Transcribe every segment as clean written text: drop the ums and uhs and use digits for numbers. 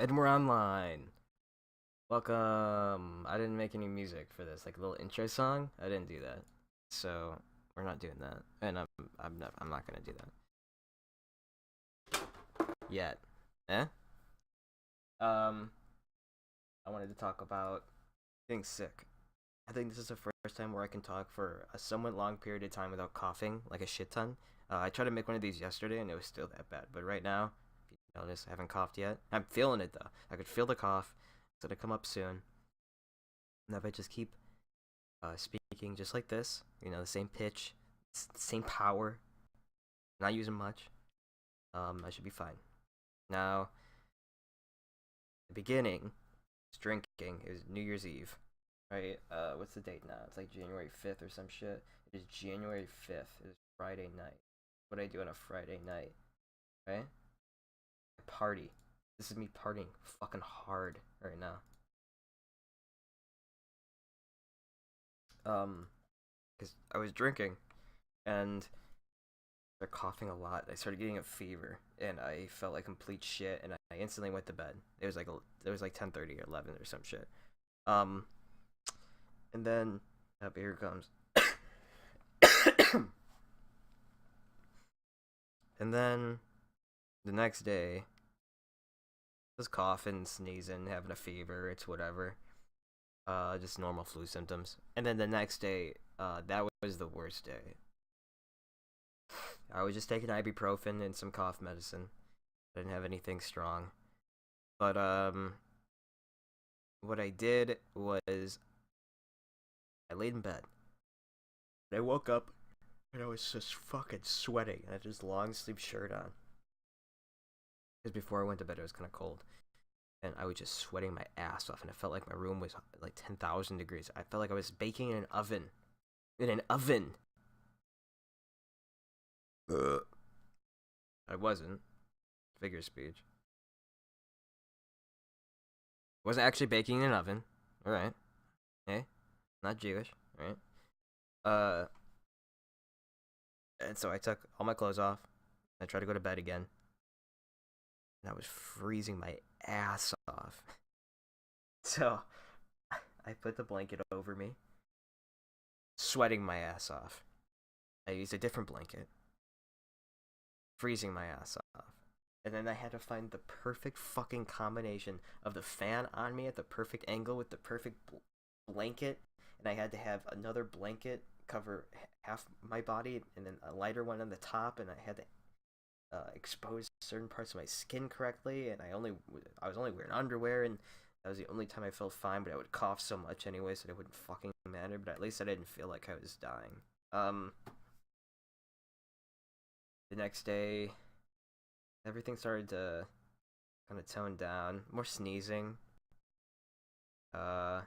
And we're online. Welcome. I didn't make any music for this, like a little intro song. I didn't do that, so we're not doing that. And I'm not gonna do that yet. Eh? Um, I wanted to talk about being sick. I think this is the first time where I can talk for a somewhat long period of time without coughing, like a shit ton. I tried to make one of these yesterday, and it was still that bad. But right now, if you notice, I haven't coughed yet. I'm feeling it though. I could feel the cough. It's gonna come up soon. And if I just keep speaking just like this, the same pitch, same power, not using much, I should be fine. Now, the beginning was drinking. It was New Year's Eve, right? What's the date now? It's like January 5th or some shit. It is January 5th. It is Friday night. What do I do on a Friday night, right? I party. This is me partying fucking hard right now. Because I was drinking, and they're coughing a lot. I started getting a fever, and I felt like complete shit, and I instantly went to bed. It was like 10:30 or 11 or some shit. Um, and then up here comes, and then the next day, I was coughing, sneezing, having a fever. It's whatever. Just normal flu symptoms. And then the next day, that was the worst day. I was just taking ibuprofen and some cough medicine. I didn't have anything strong. But what I did was I laid in bed. And I woke up and I was just fucking sweating. I had this long sleeve shirt on. Because before I went to bed, it was kind of cold. And I was just sweating my ass off. And it felt like my room was like 10,000 degrees. I felt like I was baking in an oven. In an oven! I wasn't. Figure of speech. Wasn't actually baking in an oven. Alright. Hey, not Jewish. Alright. Uh, and so I took all my clothes off. I tried to go to bed again. And I was freezing my ass off. So I put the blanket over me, sweating my ass off. I used a different blanket, freezing my ass off. And then I had to find the perfect fucking combination of the fan on me at the perfect angle with the perfect blanket. And I had to have another blanket cover half my body and then a lighter one on the top. And I had to expose certain parts of my skin correctly. And I was only wearing underwear, and that was the only time I felt fine. But I would cough so much anyway, so it wouldn't fucking matter. But at least I didn't feel like I was dying. The next day, everything started to kind of tone down. More sneezing. Uh,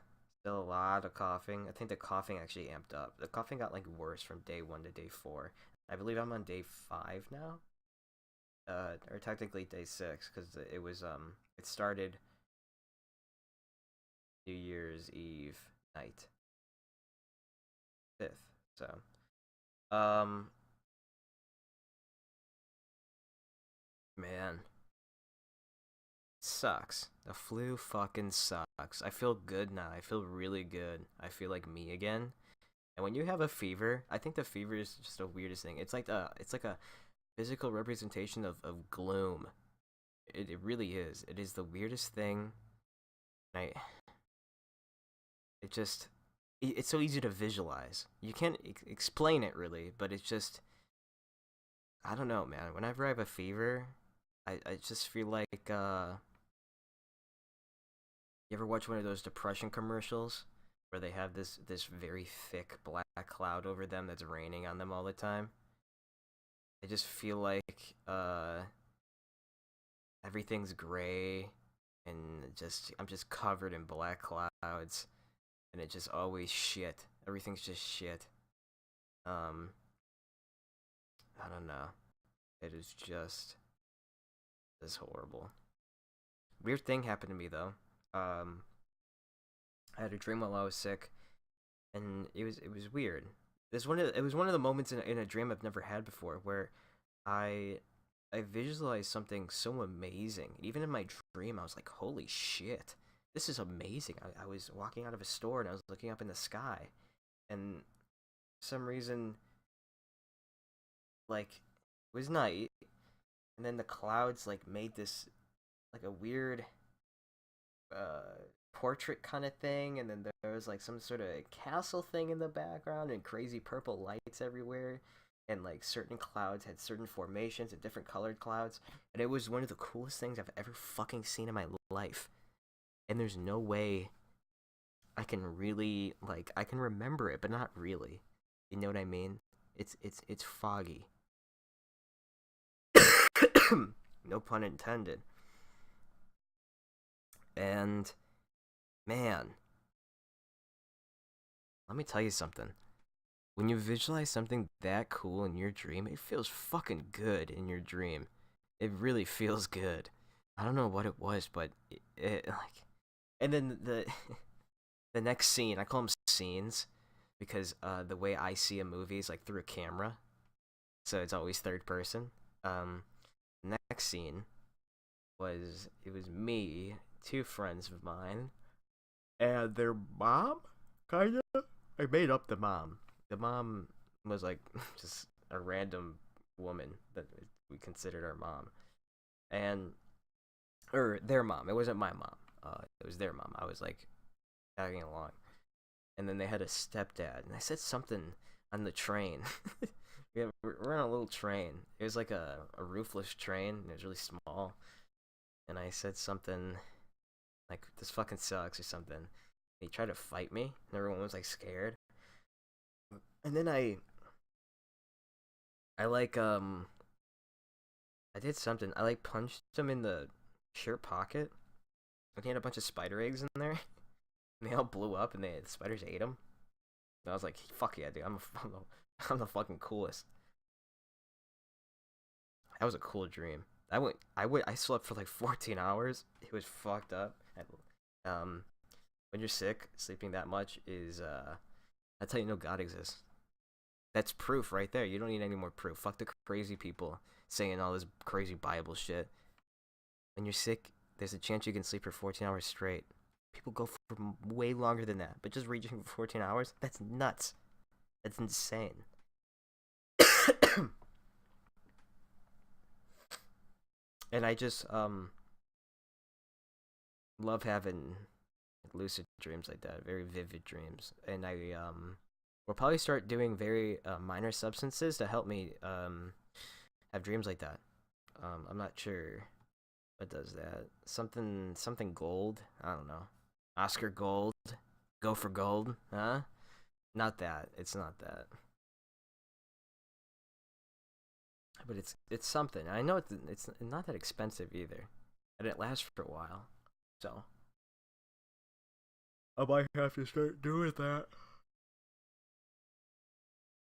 Still a lot of coughing. I think the coughing actually amped up. The coughing got like worse from day 1 to day 4. I believe I'm on day 5 now. Or technically day 6, because it started New Year's Eve night, 5th. So, um, man, sucks. The flu fucking sucks. I feel good now. I feel really good. I feel like me again. And when you have a fever, I think the fever is just the weirdest thing. It's like a physical representation of gloom. It really is. It is the weirdest thing. I it just it's so easy to visualize. You can't explain it really, but it's just I don't know, man. Whenever I have a fever, I just feel like you ever watch one of those depression commercials where they have this very thick black cloud over them that's raining on them all the time? I just feel like everything's gray and just I'm just covered in black clouds, and it's just always shit. Everything's just shit. Um I don't know. It is just this horrible. Weird thing happened to me though. Um I had a dream while I was sick, and it was weird. It was one of the moments in a dream I've never had before where I I visualized something so amazing. Even in my dream, I was like, "Holy shit, this is amazing!" I was walking out of a store and I was looking up in the sky, and for some reason, like, it was night, and then the clouds like made this like a weird uh portrait kind of thing, and then there was like some sort of castle thing in the background and crazy purple lights everywhere, and like certain clouds had certain formations and different colored clouds, and it was one of the coolest things I've ever fucking seen in my life. And there's no way I can really like I can remember it, but not really. You know what I mean? It's foggy. No pun intended. And man, let me tell you something. When you visualize something that cool in your dream, it feels fucking good in your dream. It really feels good. I don't know what it was, but it like, and then the the next scene, I call them scenes because the way I see a movie is like through a camera, so it's always third person. Um, Next scene was it was me, two friends of mine, and their mom, kinda. I made up the mom. The mom was like just a random woman that we considered our mom, and or their mom. It wasn't my mom. It was their mom. I was like tagging along, and then they had a stepdad, and I said something on the train. We're on a little train. It was like a roofless train, and it was really small. And I said something like, "This fucking sucks" or something. He tried to fight me, and everyone was like scared. And then I like I did something. I like punched him in the shirt pocket, and he had a bunch of spider eggs in there, and they all blew up, and the spiders ate them. And I was like, "Fuck yeah, dude! I'm the fucking coolest." That was a cool dream. I slept for like 14 hours. It was fucked up. When you're sick, sleeping that much is that's how you know God exists. That's proof right there. You don't need any more proof. Fuck the crazy people saying all this crazy Bible shit. When you're sick, there's a chance you can sleep for 14 hours straight. People go for way longer than that, but just reaching for 14 hours? That's nuts. That's insane. And I just love having lucid dreams like that, very vivid dreams. And I will probably start doing very minor substances to help me have dreams like that. I'm not sure what does that. Something gold. I don't know. Oscar Gold. Go for gold, huh? Not that. It's not that. But it's something. I know it's not that expensive either, and it lasts for a while. So I might have to start doing that.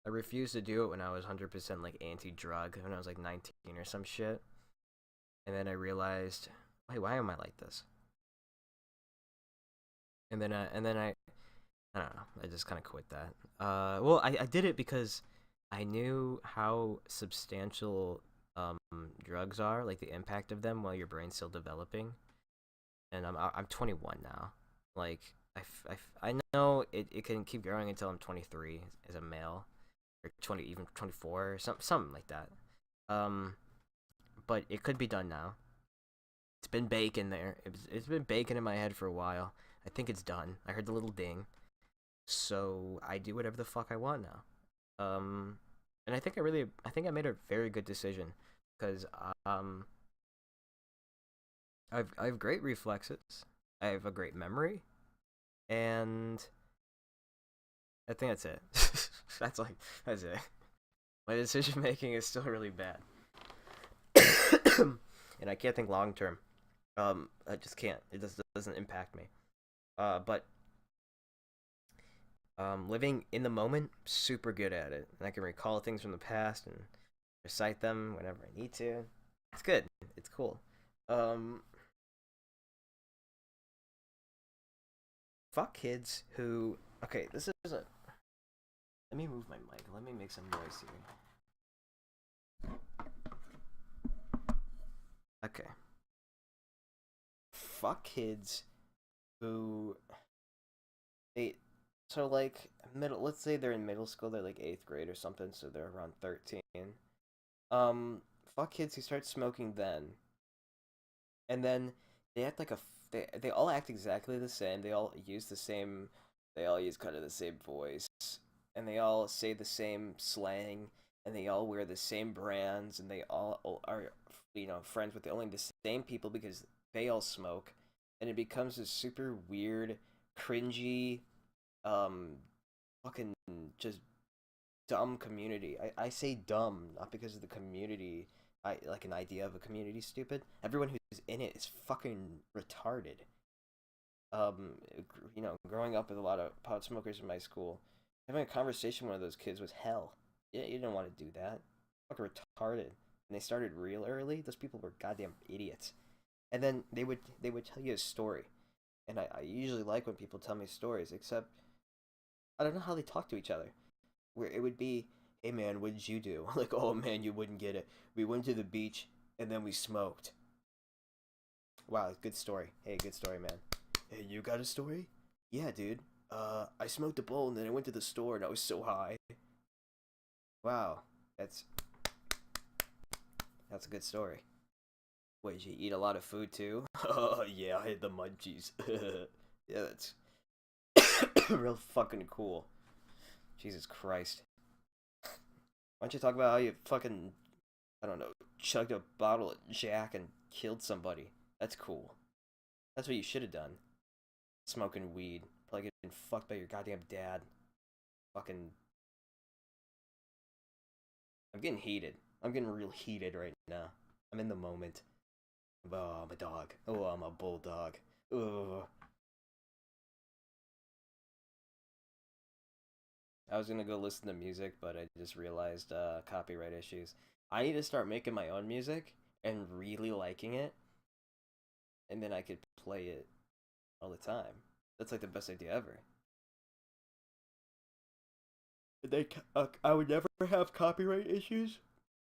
I refused to do it when I was 100% like anti-drug when I was like 19 or some shit, and then I realized, wait, why am I like this? And then I don't know. I just kind of quit that. Well, I did it because I knew how substantial drugs are, like the impact of them while your brain's still developing. And I'm 21 now. Like I know it can keep growing until I'm 23 as a male, or 20 even 24 or something like that. Um, but it could be done now. It's been baking there. It's been baking in my head for a while. I think it's done. I heard the little ding. So I do whatever the fuck I want now. And I think I made a very good decision because I have great reflexes. I have a great memory, and I think that's it. That's it. My decision making is still really bad, and I can't think long term. I just can't. It just doesn't impact me. But living in the moment, super good at it, and I can recall things from the past and recite them whenever I need to. It's good. It's cool. Um, Fuck kids who. Okay, this is a. Let me move my mic. Let me make some noise here. Okay. Fuck kids who they so like middle. Let's say they're in middle school. They're like eighth grade or something, so they're around 13. Um, Fuck kids who start smoking then, and then they act like they all act exactly the same. They all use the same. They all use kind of the same voice, and they all say the same slang, and they all wear the same brands, and they all are friends with only the same people because they all smoke, and it becomes this super weird, cringy, um, fucking just dumb community. I say dumb not because of the community. I like an idea of a community stupid. Everyone who's in it is fucking retarded. Growing up with a lot of pot smokers in my school, having a conversation with one of those kids was hell. Yeah, you didn't want to do that. Fucking retarded. And they started real early. Those people were goddamn idiots. And then they would tell you a story, and I usually like when people tell me stories. Except I don't know how they talk to each other. Where it would be, "Hey man, what did you do?" Like, "Oh man, you wouldn't get it. We went to the beach and then we smoked." Wow, good story. Hey, good story, man. Hey, you got a story? Yeah, dude. I smoked a bowl and then I went to the store and I was so high. Wow, that's that's a good story. Wait, did you eat a lot of food too? Oh yeah, I had the munchies. Yeah, that's real fucking cool. Jesus Christ. Why don't you talk about how you fucking, I don't know, chugged a bottle of Jack and killed somebody? That's cool. That's what you should have done. Smoking weed. Probably getting fucked by your goddamn dad. Fucking. I'm getting heated. I'm getting real heated right now. I'm in the moment. Oh, I'm a dog. Oh, I'm a bulldog. Ugh. I was gonna go listen to music, but I just realized copyright issues. I need to start making my own music and really liking it, and then I could play it all the time. That's like the best idea ever. I would never have copyright issues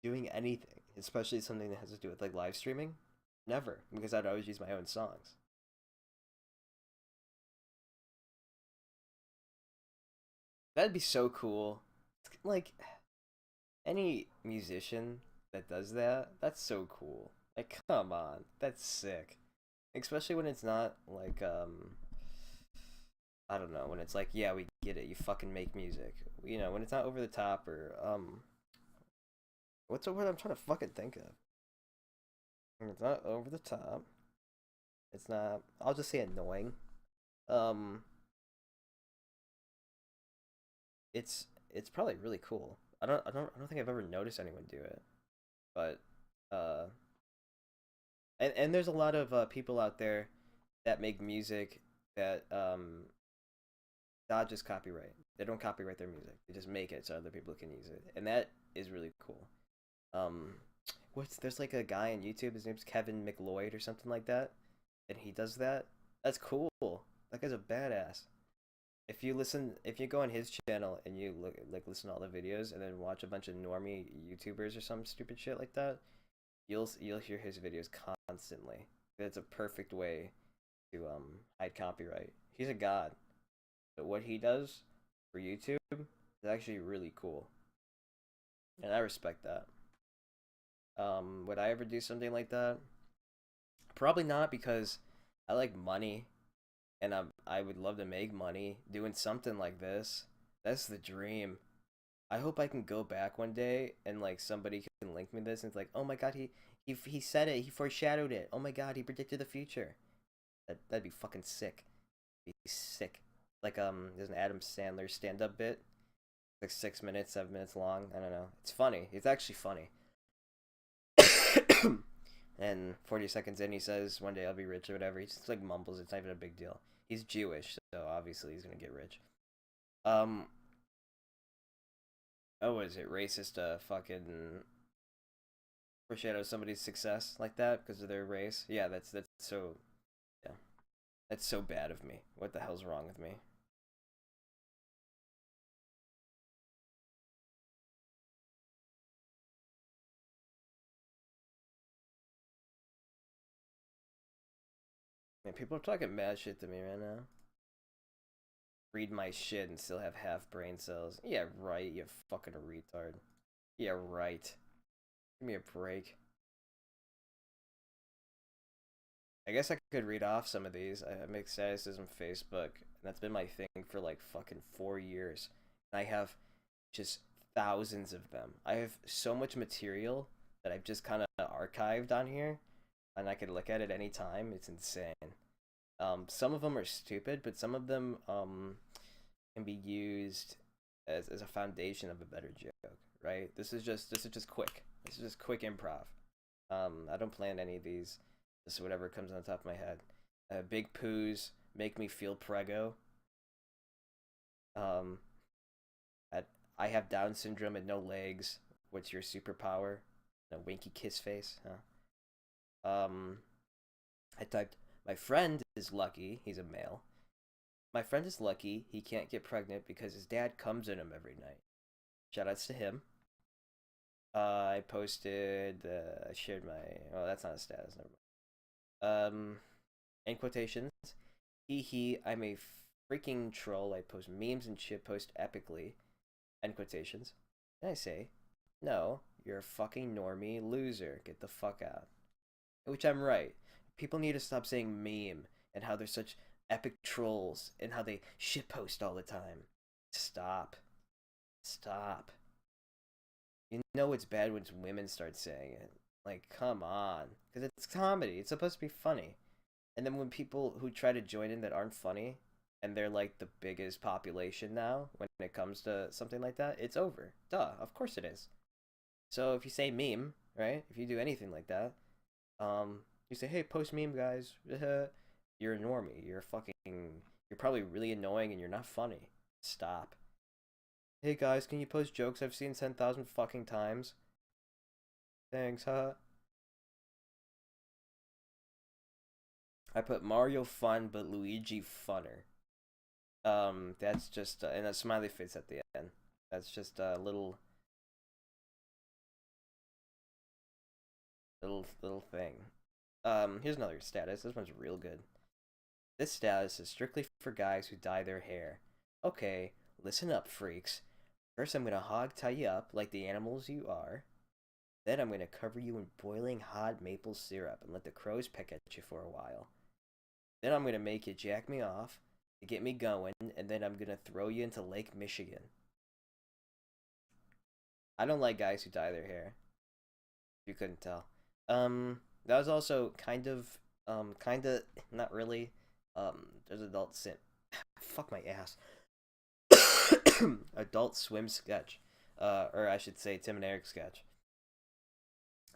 doing anything, especially something that has to do with like live streaming. Never, because I'd always use my own songs. That'd be so cool. Like any musician that does that, that's so cool. Like, come on, that's sick. Especially when it's not like I don't know, when it's like, yeah, we get it, you fucking make music. When it's not over the top or what's the word I'm trying to fucking think of? When it's not over the top. It's not. I'll just say annoying. Um, it's probably really cool. I don't think I've ever noticed anyone do it, but uh, and there's a lot of people out there that make music that dodges copyright. They don't copyright their music. They just make it so other people can use it, and that is really cool. Um, what's there's like a guy on YouTube. His name's Kevin McLeod or something like that, and he does that. That's cool. That guy's a badass. If you go on his channel and you listen to all the videos and then watch a bunch of normie YouTubers or some stupid shit like that, you'll hear his videos constantly. It's a perfect way to hide copyright. He's a god, but what he does for YouTube is actually really cool, and I respect that. Would I ever do something like that? Probably not, because I like money, and I would love to make money doing something like this. That's the dream. I hope I can go back one day and like somebody can link me this and it's like, oh my god, he said it, he foreshadowed it. Oh my god, he predicted the future. That'd be fucking sick. Be sick. Like there's an Adam Sandler stand up bit, like 6 minutes, 7 minutes long. I don't know. It's funny. It's actually funny. And 40 seconds in, he says, "One day I'll be rich" or whatever. He just like mumbles. It's not even a big deal. He's Jewish, so obviously he's gonna get rich. Um, oh, what is it racist to fucking foreshadow somebody's success like that because of their race? Yeah, that's so yeah, that's so bad of me. What the hell's wrong with me? Man, people are talking mad shit to me right now. Read my shit and still have half brain cells. Yeah, right, you fucking retard. Yeah, right. Give me a break. I guess I could read off some of these. I make statuses on Facebook, and that's been my thing for like fucking 4 years. And I have just thousands of them. I have so much material that I've just kind of archived on here, and I can look at it anytime. It's insane. Some of them are stupid, but some of them can be used as a foundation of a better joke. Right? This is just quick. This is just quick improv. I don't plan any of these. Just whatever comes on the top of my head. Big poos make me feel prego. Um, I, I have Down syndrome and no legs. What's your superpower? A winky kiss face, huh? I typed, my friend is lucky. He's a male. My friend is lucky he can't get pregnant because his dad comes in him every night. Shoutouts to him. I posted, I shared my, oh, that's not a status, never mind. In quotations, I'm a freaking troll. I post memes and shit post epically. End quotations. And I say, no, you're a fucking normie loser. Get the fuck out. Which I'm right. People need to stop saying meme and how they're such epic trolls and how they shitpost all the time. Stop. Stop. You know it's bad when women start saying it. Like, come on. Because it's comedy. It's supposed to be funny. And then when people who try to join in that aren't funny, and they're like the biggest population now when it comes to something like that, it's over. Duh, of course it is. So if you say meme, right? If you do anything like that, you say, hey, post meme, guys. You're a normie. You're fucking. You're probably really annoying and you're not funny. Stop. Hey guys, can you post jokes I've seen 10,000 fucking times? Thanks, huh? I put Mario fun, but Luigi funner. That's just and a smiley face at the end. That's just a little thing. Here's another status. This one's real good. This status is strictly for guys who dye their hair. Okay, listen up, freaks. First, I'm gonna hog tie you up like the animals you are. Then I'm gonna cover you in boiling hot maple syrup and let the crows peck at you for a while. Then I'm gonna make you jack me off to get me going, and then I'm gonna throw you into Lake Michigan. I don't like guys who dye their hair. If you couldn't tell. That was also kinda, not really. There's Adult Sim. Fuck my ass. Adult Swim sketch, or I should say Tim and Eric sketch,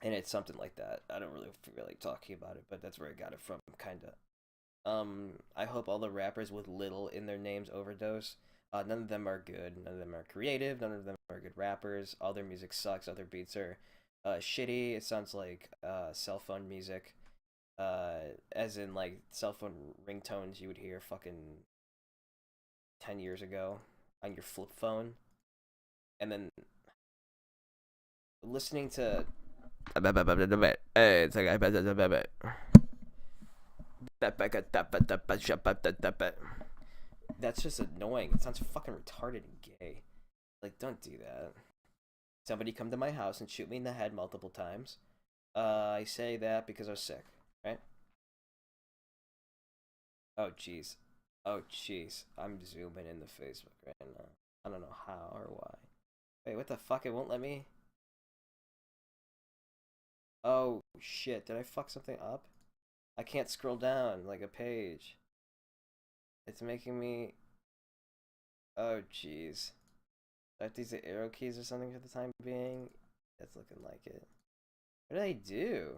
and it's something like that. I don't really feel like talking about it, but that's where I got it from, kinda. I hope all the rappers with little in their names overdose. None of them are good. None of them are creative. None of them are good rappers. All their music sucks. All their beats are shitty. It sounds like cell phone music. As in like cell phone ringtones you would hear fucking 10 years ago on your flip phone, and then listening to. It's like that's just annoying. It sounds fucking retarded and gay. Like, don't do that. Somebody come to my house and shoot me in the head multiple times. I say that because I was sick, right? Oh, jeez. Oh, jeez. I'm zooming in the Facebook right now. I don't know how or why. Wait, what the fuck? It won't let me? Oh, shit. Did I fuck something up? I can't scroll down like a page. It's making me. Oh, jeez. Do I have to use the arrow keys or something for the time being? That's looking like it. What did I do?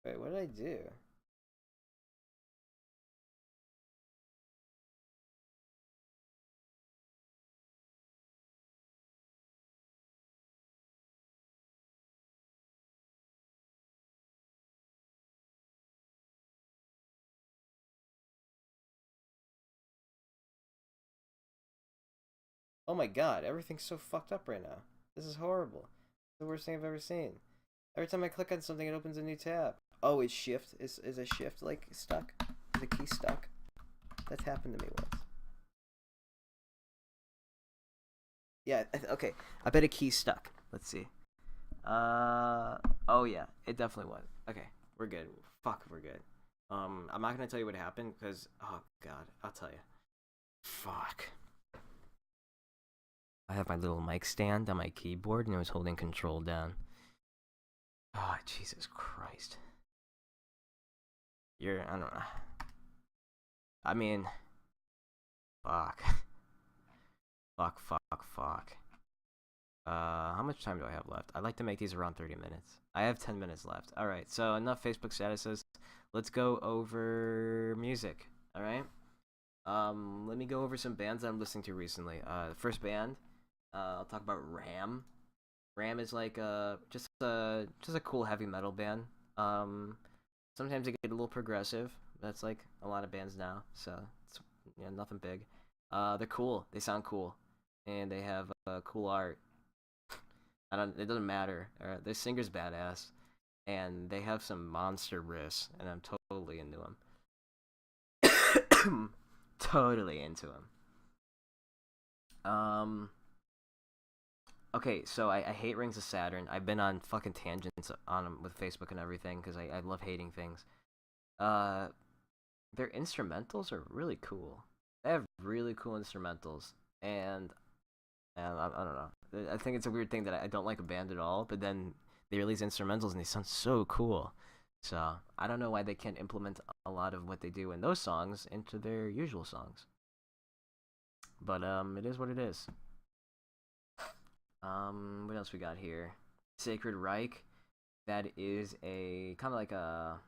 Wait, what did I do? Oh my god, everything's so fucked up right now. This is horrible. The worst thing I've ever seen. Every time I click on something, it opens a new tab. Oh, is shift is a shift like stuck? Is a key stuck? That's happened to me once. Yeah. Okay. I bet a key's stuck. Let's see. Oh yeah, it definitely was. Okay, we're good. Fuck, we're good. I'm not gonna tell you what happened because oh god, I'll tell you. Fuck. I have my little mic stand on my keyboard and I was holding control down. Oh Jesus Christ. I don't know. I mean, fuck, fuck. How much time do I have left? I'd like to make these around 30 minutes. I have 10 minutes left. All right, so enough Facebook statuses. Let's go over music. All right. Let me go over some bands I'm listening to recently. The first band, I'll talk about Ram. Ram is like just a cool heavy metal band. Sometimes they get a little progressive. That's like a lot of bands now. So it's nothing big. They're cool. They sound cool, and they have cool art. I don't. It doesn't matter. Their singer's badass, and they have some monster riffs, and I'm totally into them. Totally into them. Okay, so I hate Rings of Saturn. I've been on fucking tangents on them with Facebook and everything because I love hating things. Uh, their instrumentals are really cool. They have really cool instrumentals, and I don't know. I think it's a weird thing that I don't like a band at all, but then they release instrumentals and they sound so cool. So I don't know why they can't implement a lot of what they do in those songs into their usual songs. But it is what it is. What else we got here? Sacred Reich. That is a kind of like a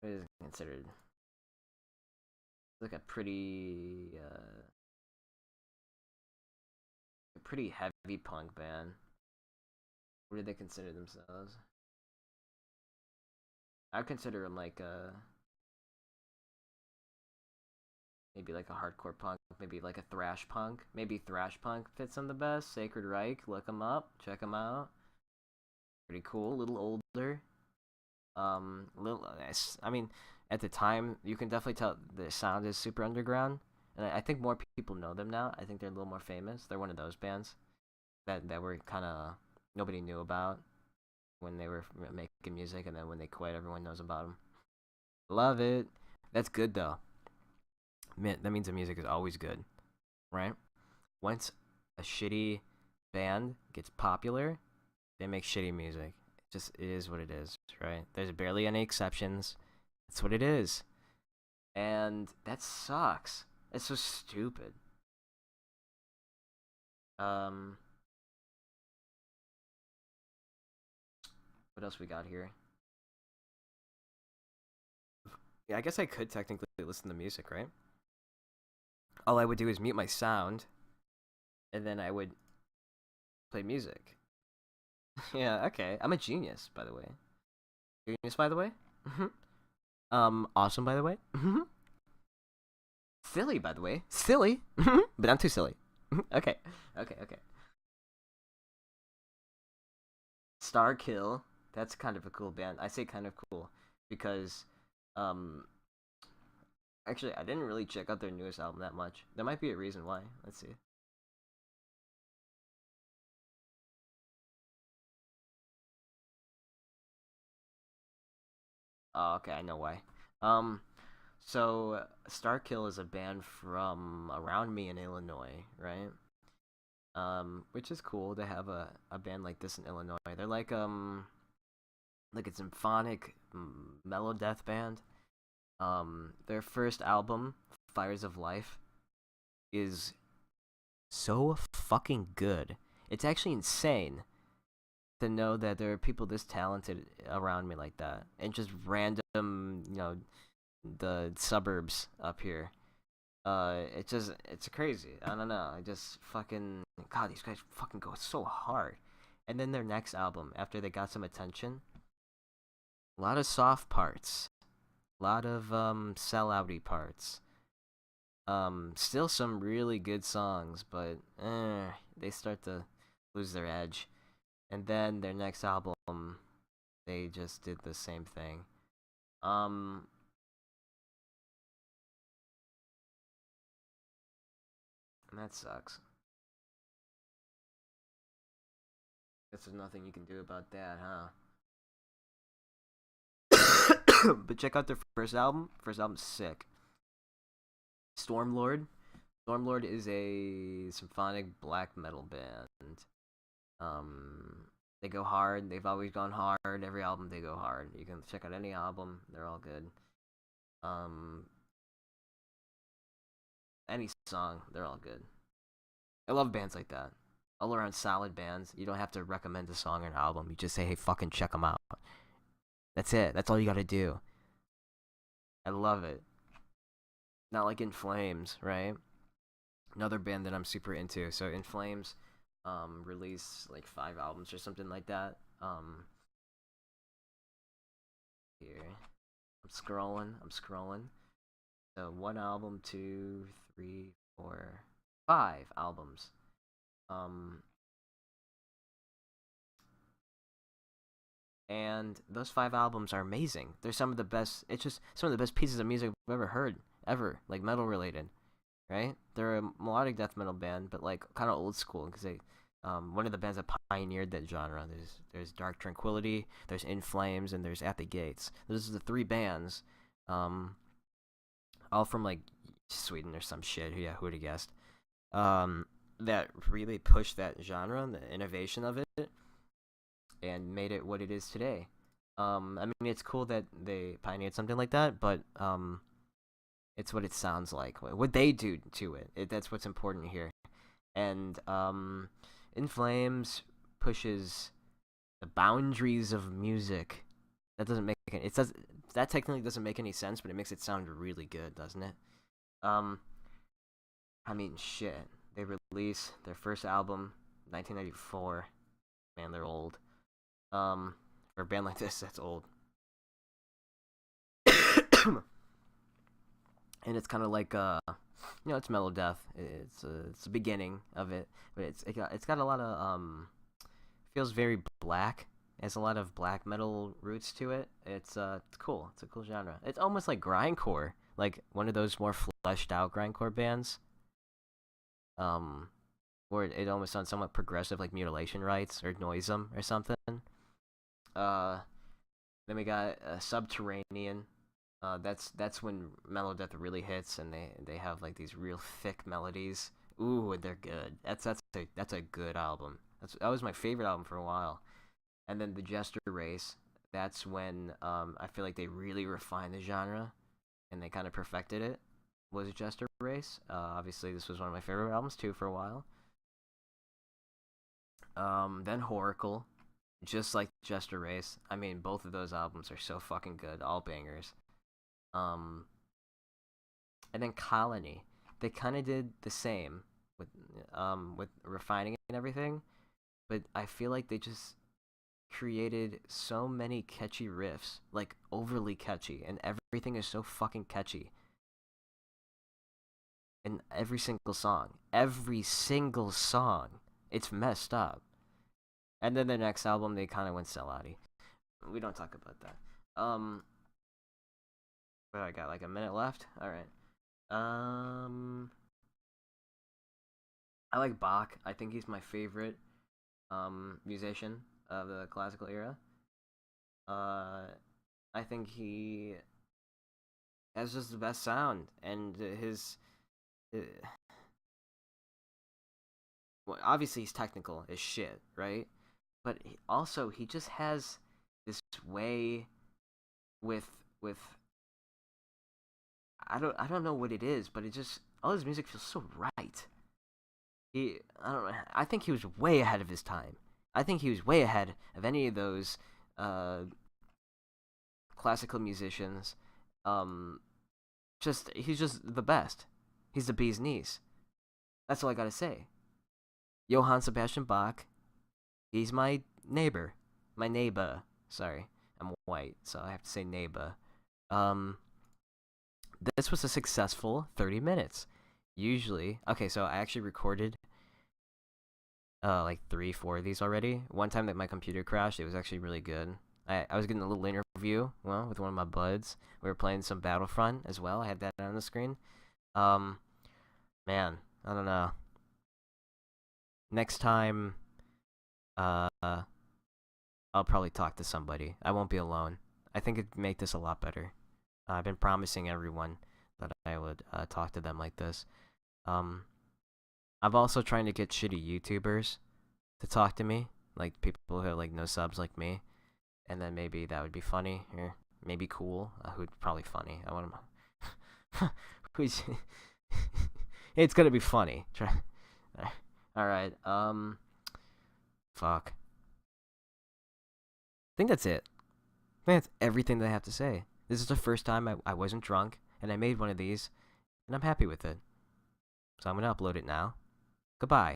what is it considered? Like a pretty heavy punk band. What do they consider themselves? I would consider them like maybe like a hardcore punk, maybe like a thrash punk. Maybe thrash punk fits them the best. Sacred Reich, look them up, check them out. Pretty cool, a little older. Little. I mean, at the time, you can definitely tell the sound is super underground, and I think more people know them now. I think they're a little more famous. They're one of those bands that were kind of nobody knew about when they were making music, and then when they quit, everyone knows about them. Love it. That's good though. Man, that means the music is always good, right? Once a shitty band gets popular, they make shitty music. It is what it is, right? There's barely any exceptions. That's what it is. And that sucks. It's so stupid. Um what else we got here? Yeah, I guess I could technically listen to music, right? All I would do is mute my sound and then I would play music. Yeah, okay. I'm a genius, by the way. Genius, by the way. Awesome, by the way. Silly, by the way. Silly, but I'm too silly. Okay, okay. Starkill. That's kind of a cool band. I say kind of cool because, um, actually, I didn't really check out their newest album that much. There might be a reason why. Let's see. Oh, okay, I know why. Um, so Starkill is a band from around me in Illinois, right? Which is cool to have a band like this in Illinois. They're like a symphonic mellow death band. Their first album, Fires of Life, is so fucking good. It's actually insane to know that there are people this talented around me like that, and just random, the suburbs up here. It's crazy. I don't know. I just fucking God, these guys fucking go so hard. And then their next album, after they got some attention, a lot of soft parts, a lot of sellouty parts. Still some really good songs, but they start to lose their edge. And then their next album, they just did the same thing. Um, and that sucks. Guess there's nothing you can do about that, huh? But check out their first album. First album's sick. Stormlord. Stormlord is a symphonic black metal band. They go hard. They've always gone hard. Every album they go hard. You can check out any album. They're all good. Um, any song, they're all good. I love bands like that. All around solid bands. You don't have to recommend a song or an album. You just say, hey, fucking check them out. That's it. That's all you gotta do. I love it. Not like In Flames, right? Another band that I'm super into. So In Flames, released like 5 albums or something like that. Here, I'm scrolling. So 1 album, 2, 3, 4, 5 albums. Um, and those 5 albums are amazing. They're some of the best. It's just some of the best pieces of music I've ever heard, ever, like metal related. Right? They're a melodic death metal band, but like kind of old school because they, one of the bands that pioneered that genre. There's Dark Tranquillity, there's In Flames, and there's At the Gates. Those are the 3 bands, all from like Sweden or some shit. Yeah, who'd have guessed? That really pushed that genre, and the innovation of it, and made it what it is today. I mean, it's cool that they pioneered something like that, but it's what it sounds like. What they do to it. That's what's important here. And In Flames pushes the boundaries of music. That doesn't make it does that technically doesn't make any sense, but it makes it sound really good, doesn't it? Um, I mean, shit. They released their first album, 1994. Man, they're old. For a band like this, that's old. And it's kind of like it's mellow death. It's the beginning of it, but it's got a lot of feels very black. It has a lot of black metal roots to it. It's cool. It's a cool genre. It's almost like grindcore, like one of those more fleshed out grindcore bands. Um, where it almost sounds somewhat progressive, like Mutilation Rites or Noisem or something. Uh, then we got Subterranean. That's when mellow death really hits, and they have like these real thick melodies. Ooh, and they're good. That's a good album. That was my favorite album for a while. And then the Jester Race. That's when I feel like they really refined the genre, and they kind of perfected it. Was Jester Race? Obviously, this was one of my favorite albums too for a while. Then Horacle, just like Jester Race. I mean, both of those albums are so fucking good, all bangers. Um, and then Colony, they kind of did the same with refining and everything, but I feel like they just created so many catchy riffs, like overly catchy, and everything is so fucking catchy in every single song. Every single song, it's messed up. And then the next album, they kind of went sellouty. We don't talk about that. But I got like a minute left. All right. I like Bach. I think he's my favorite musician of the classical era. Uh, I think he has just the best sound, and uh, well, obviously he's technical as shit, right? But he just has this way with with I don't know what it is, but it just all his music feels so right. I don't know. I think he was way ahead of his time. I think he was way ahead of any of those uh, classical musicians. Um, he's just the best. He's the bee's knees. That's all I gotta say. Johann Sebastian Bach. He's my neighbor. My neighbor. Sorry, I'm white, so I have to say neighbor. Um, this was a successful 30 minutes. Usually, okay, so I actually recorded like three, four of these already. One time that my computer crashed, it was actually really good. I was getting a little interview, well, with one of my buds. We were playing some Battlefront as well. I had that on the screen. Um, man, I don't know. Next time, uh, I'll probably talk to somebody. I won't be alone. I think it'd make this a lot better. I've been promising everyone that I would talk to them like this. Um, I'm also trying to get shitty YouTubers to talk to me, like people who have like no subs like me, and then maybe that would be funny or maybe cool. Who'd probably funny? I want to. Who's? It's gonna be funny. Try. All right. Fuck. I think that's it. I think that's everything that I have to say. This is the first time I wasn't drunk, and I made one of these, and I'm happy with it. So I'm gonna upload it now. Goodbye.